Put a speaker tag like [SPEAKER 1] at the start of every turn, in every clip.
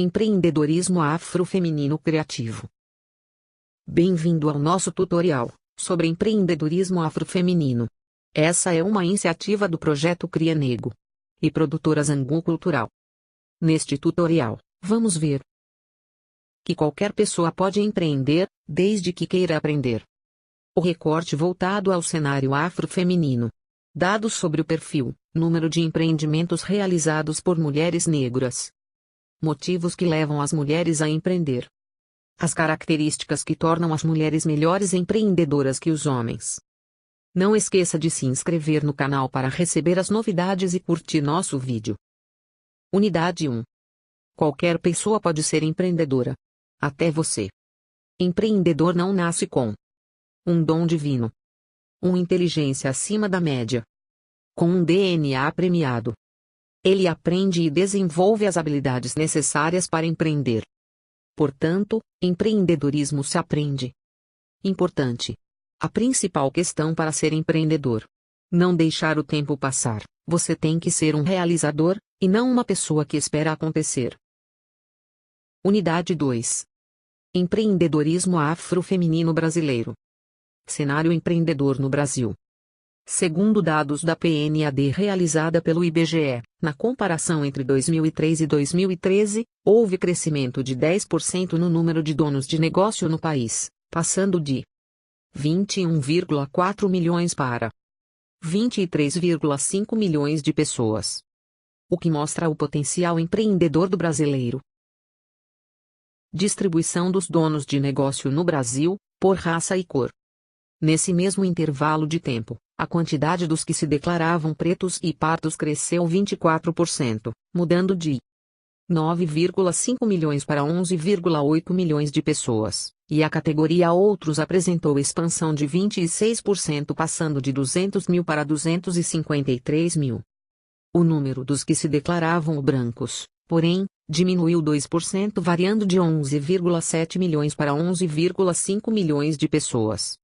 [SPEAKER 1] Empreendedorismo afrofeminino criativo. Bem-vindo ao nosso tutorial sobre empreendedorismo afrofeminino. Essa é uma iniciativa do projeto Cria Nego e produtora Zangu Cultural. Neste tutorial, vamos ver que qualquer pessoa pode empreender, desde que queira aprender. O recorte voltado ao cenário afrofeminino. Dados sobre o perfil, número de empreendimentos realizados por mulheres negras. Motivos que levam as mulheres a empreender. As características que tornam as mulheres melhores empreendedoras que os homens. Não esqueça de se inscrever no canal para receber as novidades e curtir nosso vídeo. Unidade 1. Qualquer pessoa pode ser empreendedora. Até você. Empreendedor não nasce com um dom divino, uma inteligência acima da média, com um DNA premiado. Ele aprende e desenvolve as habilidades necessárias para empreender. Portanto, empreendedorismo se aprende. Importante. A principal questão para ser empreendedor: não deixar o tempo passar. Você tem que ser um realizador, e não uma pessoa que espera acontecer. Unidade 2. Empreendedorismo afrofeminino brasileiro. Cenário empreendedor no Brasil. Segundo dados da PNAD realizada pelo IBGE, na comparação entre 2003 e 2013, houve crescimento de 10% no número de donos de negócio no país, passando de 21,4 milhões para 23,5 milhões de pessoas. O que mostra o potencial empreendedor do brasileiro. Distribuição dos donos de negócio no Brasil, por raça e cor. Nesse mesmo intervalo de tempo, a quantidade dos que se declaravam pretos e pardos cresceu 24%, mudando de 9,5 milhões para 11,8 milhões de pessoas, e a categoria Outros apresentou expansão de 26%, passando de 200 mil para 253 mil. O número dos que se declaravam brancos, porém, diminuiu 2%, variando de 11,7 milhões para 11,5 milhões de pessoas.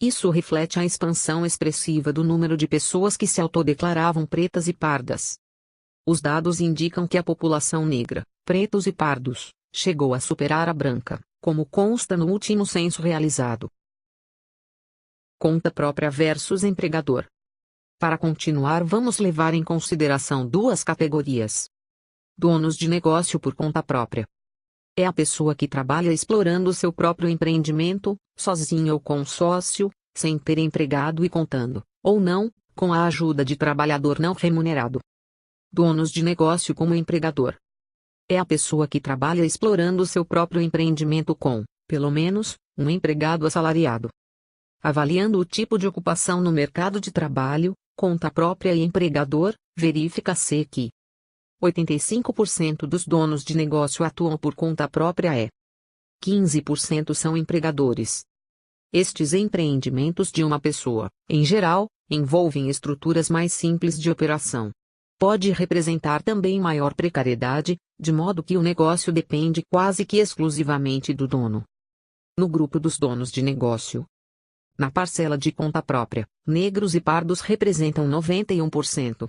[SPEAKER 1] Isso reflete a expansão expressiva do número de pessoas que se autodeclaravam pretas e pardas. Os dados indicam que a população negra, pretos e pardos, chegou a superar a branca, como consta no último censo realizado. Conta própria versus empregador. Para continuar, vamos levar em consideração duas categorias. Donos de negócio por conta própria. É a pessoa que trabalha explorando seu próprio empreendimento, sozinho ou com sócio, sem ter empregado e contando, ou não, com a ajuda de trabalhador não remunerado. Donos de negócio como empregador. É a pessoa que trabalha explorando seu próprio empreendimento com, pelo menos, um empregado assalariado. Avaliando o tipo de ocupação no mercado de trabalho, conta própria e empregador, verifica-se que 85% dos donos de negócio atuam por conta própria 15% são empregadores. Estes empreendimentos de uma pessoa, em geral, envolvem estruturas mais simples de operação. Pode representar também maior precariedade, de modo que o negócio depende quase que exclusivamente do dono. No grupo dos donos de negócio, na parcela de conta própria, negros e pardos representam 91%.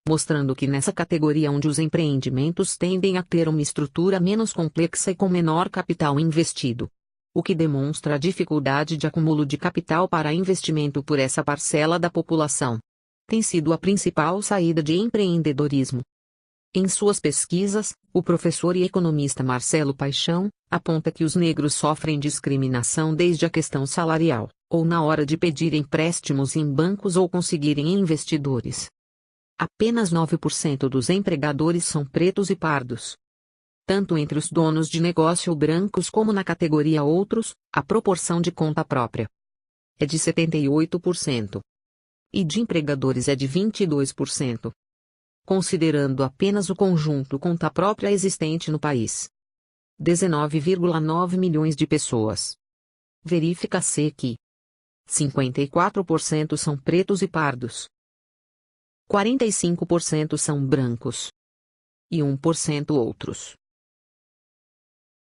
[SPEAKER 1] Mostrando que nessa categoria onde os empreendimentos tendem a ter uma estrutura menos complexa e com menor capital investido. O que demonstra a dificuldade de acúmulo de capital para investimento por essa parcela da população. Tem sido a principal saída de empreendedorismo. Em suas pesquisas, o professor e economista Marcelo Paixão aponta que os negros sofrem discriminação desde a questão salarial, ou na hora de pedir empréstimos em bancos ou conseguirem investidores. Apenas 9% dos empregadores são pretos e pardos. Tanto entre os donos de negócio brancos como na categoria Outros, a proporção de conta própria é de 78%. E de empregadores é de 22%. Considerando apenas o conjunto conta própria existente no país. 19,9 milhões de pessoas. Verifica-se que 54% são pretos e pardos. 45% são brancos. E 1% outros.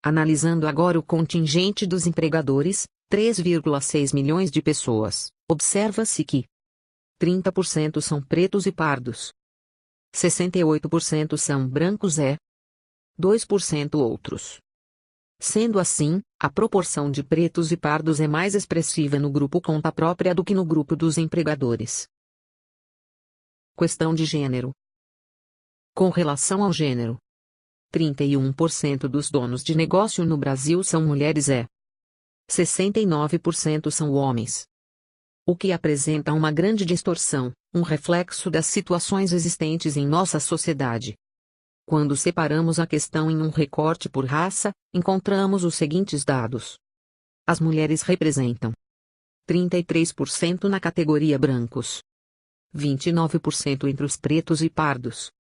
[SPEAKER 1] Analisando agora o contingente dos empregadores, 3,6 milhões de pessoas, observa-se que 30% são pretos e pardos. 68% são brancos 2% outros. Sendo assim, a proporção de pretos e pardos é mais expressiva no grupo conta própria do que no grupo dos empregadores. Questão de gênero. Com relação ao gênero, 31% dos donos de negócio no Brasil são mulheres e 69% são homens. O que apresenta uma grande distorção, um reflexo das situações existentes em nossa sociedade. Quando separamos a questão em um recorte por raça, encontramos os seguintes dados. As mulheres representam 33% na categoria brancos, 29% entre os pretos e pardos.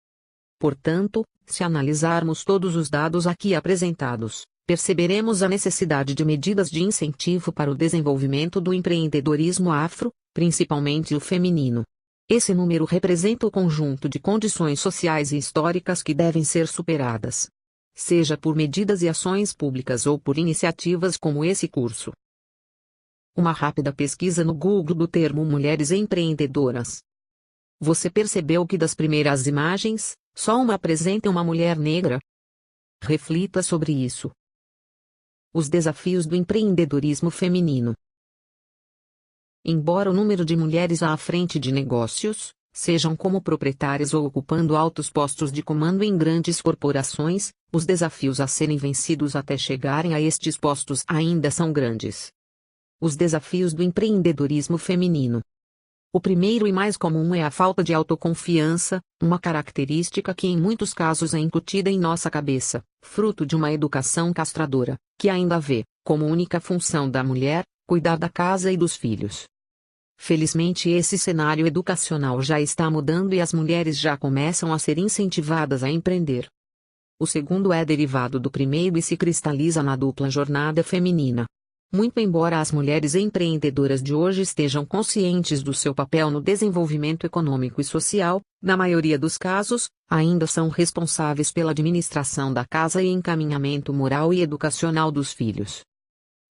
[SPEAKER 1] Portanto, se analisarmos todos os dados aqui apresentados, perceberemos a necessidade de medidas de incentivo para o desenvolvimento do empreendedorismo afro, principalmente o feminino. Esse número representa o conjunto de condições sociais e históricas que devem ser superadas, seja por medidas e ações públicas ou por iniciativas como esse curso. Uma rápida pesquisa no Google do termo mulheres empreendedoras. Você percebeu que das primeiras imagens, só uma apresenta uma mulher negra? Reflita sobre isso. Os desafios do empreendedorismo feminino. Embora o número de mulheres à frente de negócios, sejam como proprietárias ou ocupando altos postos de comando em grandes corporações, os desafios a serem vencidos até chegarem a estes postos ainda são grandes. Os desafios do empreendedorismo feminino. O primeiro e mais comum é a falta de autoconfiança, uma característica que em muitos casos é incutida em nossa cabeça, fruto de uma educação castradora, que ainda vê, como única função da mulher, cuidar da casa e dos filhos. Felizmente esse cenário educacional já está mudando e as mulheres já começam a ser incentivadas a empreender. O segundo é derivado do primeiro e se cristaliza na dupla jornada feminina. Muito embora as mulheres empreendedoras de hoje estejam conscientes do seu papel no desenvolvimento econômico e social, na maioria dos casos, ainda são responsáveis pela administração da casa e encaminhamento moral e educacional dos filhos.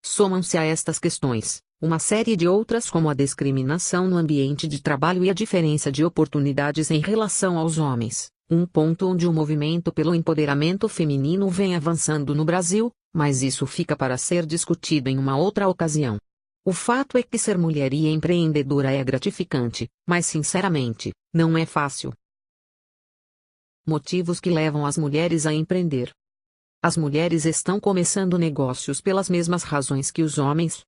[SPEAKER 1] Somam-se a estas questões uma série de outras como a discriminação no ambiente de trabalho e a diferença de oportunidades em relação aos homens, um ponto onde o movimento pelo empoderamento feminino vem avançando no Brasil, mas isso fica para ser discutido em uma outra ocasião. O fato é que ser mulher e empreendedora é gratificante, mas sinceramente, não é fácil. Motivos que levam as mulheres a empreender. As mulheres estão começando negócios pelas mesmas razões que os homens.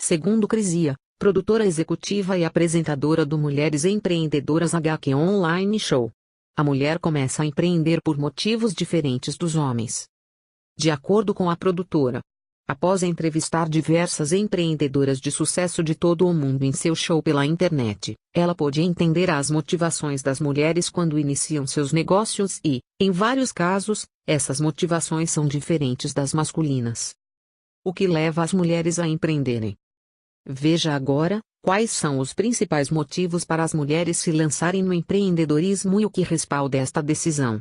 [SPEAKER 1] Segundo Crisia, produtora executiva e apresentadora do Mulheres Empreendedoras HQ Online Show, a mulher começa a empreender por motivos diferentes dos homens. De acordo com a produtora, após entrevistar diversas empreendedoras de sucesso de todo o mundo em seu show pela internet, ela pôde entender as motivações das mulheres quando iniciam seus negócios e, em vários casos, essas motivações são diferentes das masculinas. O que leva as mulheres a empreenderem? Veja agora, quais são os principais motivos para as mulheres se lançarem no empreendedorismo e o que respalda esta decisão.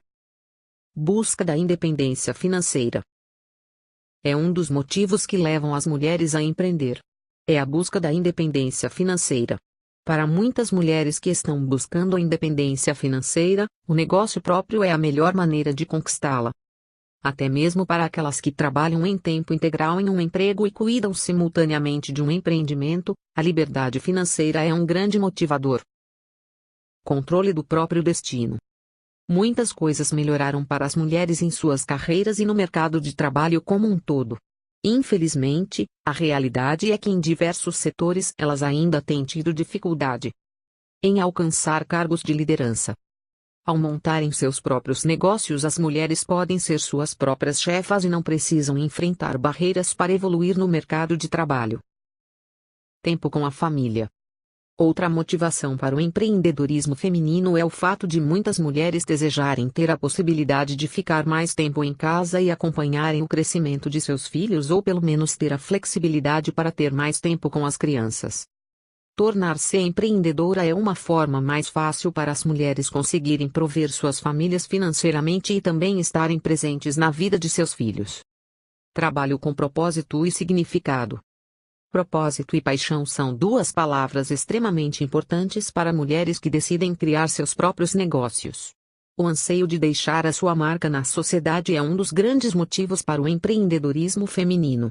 [SPEAKER 1] Busca da independência financeira. É um dos motivos que levam as mulheres a empreender. É a busca da independência financeira. Para muitas mulheres que estão buscando a independência financeira, o negócio próprio é a melhor maneira de conquistá-la. Até mesmo para aquelas que trabalham em tempo integral em um emprego e cuidam simultaneamente de um empreendimento, a liberdade financeira é um grande motivador. Controle do próprio destino. Muitas coisas melhoraram para as mulheres em suas carreiras e no mercado de trabalho como um todo. Infelizmente, a realidade é que em diversos setores elas ainda têm tido dificuldade em alcançar cargos de liderança. Ao montarem seus próprios negócios, as mulheres podem ser suas próprias chefas e não precisam enfrentar barreiras para evoluir no mercado de trabalho. Tempo com a família. Outra motivação para o empreendedorismo feminino é o fato de muitas mulheres desejarem ter a possibilidade de ficar mais tempo em casa e acompanharem o crescimento de seus filhos ou pelo menos ter a flexibilidade para ter mais tempo com as crianças. Tornar-se empreendedora é uma forma mais fácil para as mulheres conseguirem prover suas famílias financeiramente e também estarem presentes na vida de seus filhos. Trabalho com propósito e significado. Propósito e paixão são duas palavras extremamente importantes para mulheres que decidem criar seus próprios negócios. O anseio de deixar a sua marca na sociedade é um dos grandes motivos para o empreendedorismo feminino.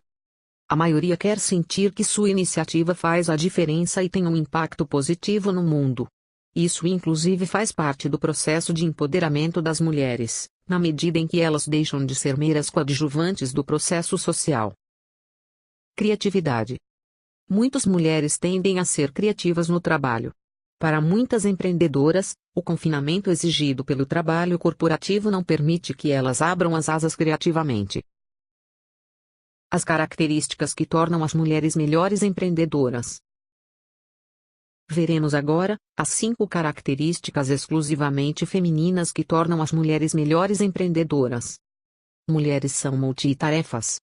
[SPEAKER 1] A maioria quer sentir que sua iniciativa faz a diferença e tem um impacto positivo no mundo. Isso inclusive faz parte do processo de empoderamento das mulheres, na medida em que elas deixam de ser meras coadjuvantes do processo social. Criatividade. Muitas mulheres tendem a ser criativas no trabalho. Para muitas empreendedoras, o confinamento exigido pelo trabalho corporativo não permite que elas abram as asas criativamente. As características que tornam as mulheres melhores empreendedoras. Veremos agora as 5 características exclusivamente femininas que tornam as mulheres melhores empreendedoras. Mulheres são multitarefas.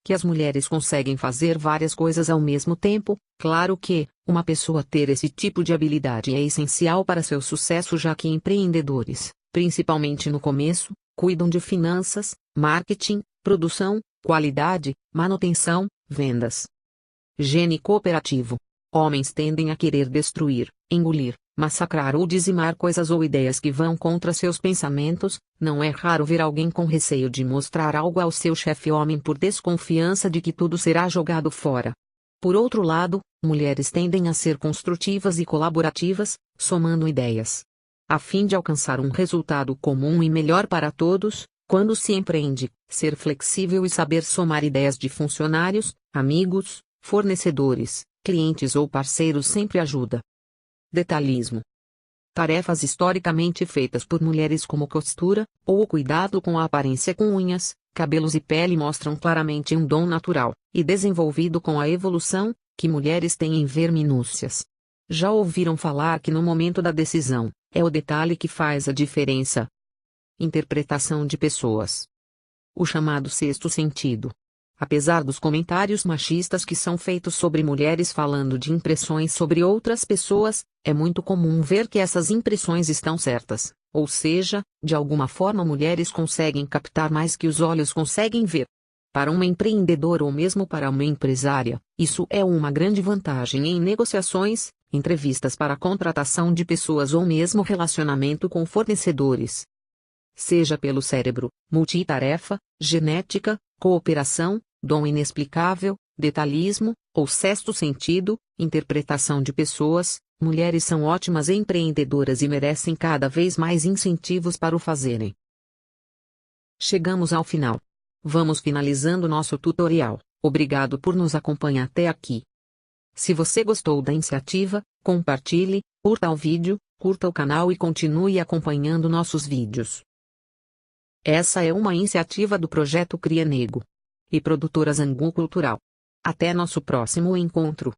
[SPEAKER 1] Que as mulheres conseguem fazer várias coisas ao mesmo tempo. Claro que, uma pessoa ter esse tipo de habilidade é essencial para seu sucesso, já que empreendedores, principalmente no começo, cuidam de finanças, marketing, produção, qualidade, manutenção, vendas. Gene cooperativo. Homens tendem a querer destruir, engolir, massacrar ou dizimar coisas ou ideias que vão contra seus pensamentos. Não é raro ver alguém com receio de mostrar algo ao seu chefe homem por desconfiança de que tudo será jogado fora. Por outro lado, mulheres tendem a ser construtivas e colaborativas, somando ideias, a fim de alcançar um resultado comum e melhor para todos. Quando se empreende, ser flexível e saber somar ideias de funcionários, amigos, fornecedores, clientes ou parceiros sempre ajuda. Detalhismo. Tarefas historicamente feitas por mulheres como costura, ou o cuidado com a aparência com unhas, cabelos e pele mostram claramente um dom natural, e desenvolvido com a evolução, que mulheres têm em ver minúcias. Já ouviram falar que no momento da decisão, é o detalhe que faz a diferença? Interpretação de pessoas. O chamado sexto sentido. Apesar dos comentários machistas que são feitos sobre mulheres falando de impressões sobre outras pessoas, é muito comum ver que essas impressões estão certas, ou seja, de alguma forma mulheres conseguem captar mais que os olhos conseguem ver. Para uma empreendedora ou mesmo para uma empresária, isso é uma grande vantagem em negociações, entrevistas para contratação de pessoas ou mesmo relacionamento com fornecedores. Seja pelo cérebro, multitarefa, genética, cooperação, dom inexplicável, detalhismo, ou sexto sentido, interpretação de pessoas, mulheres são ótimas empreendedoras e merecem cada vez mais incentivos para o fazerem. Chegamos ao final. Vamos finalizando nosso tutorial. Obrigado por nos acompanhar até aqui. Se você gostou da iniciativa, compartilhe, curta o vídeo, curta o canal e continue acompanhando nossos vídeos. Essa é uma iniciativa do projeto Cria Nego e produtora Zangu Cultural. Até nosso próximo encontro.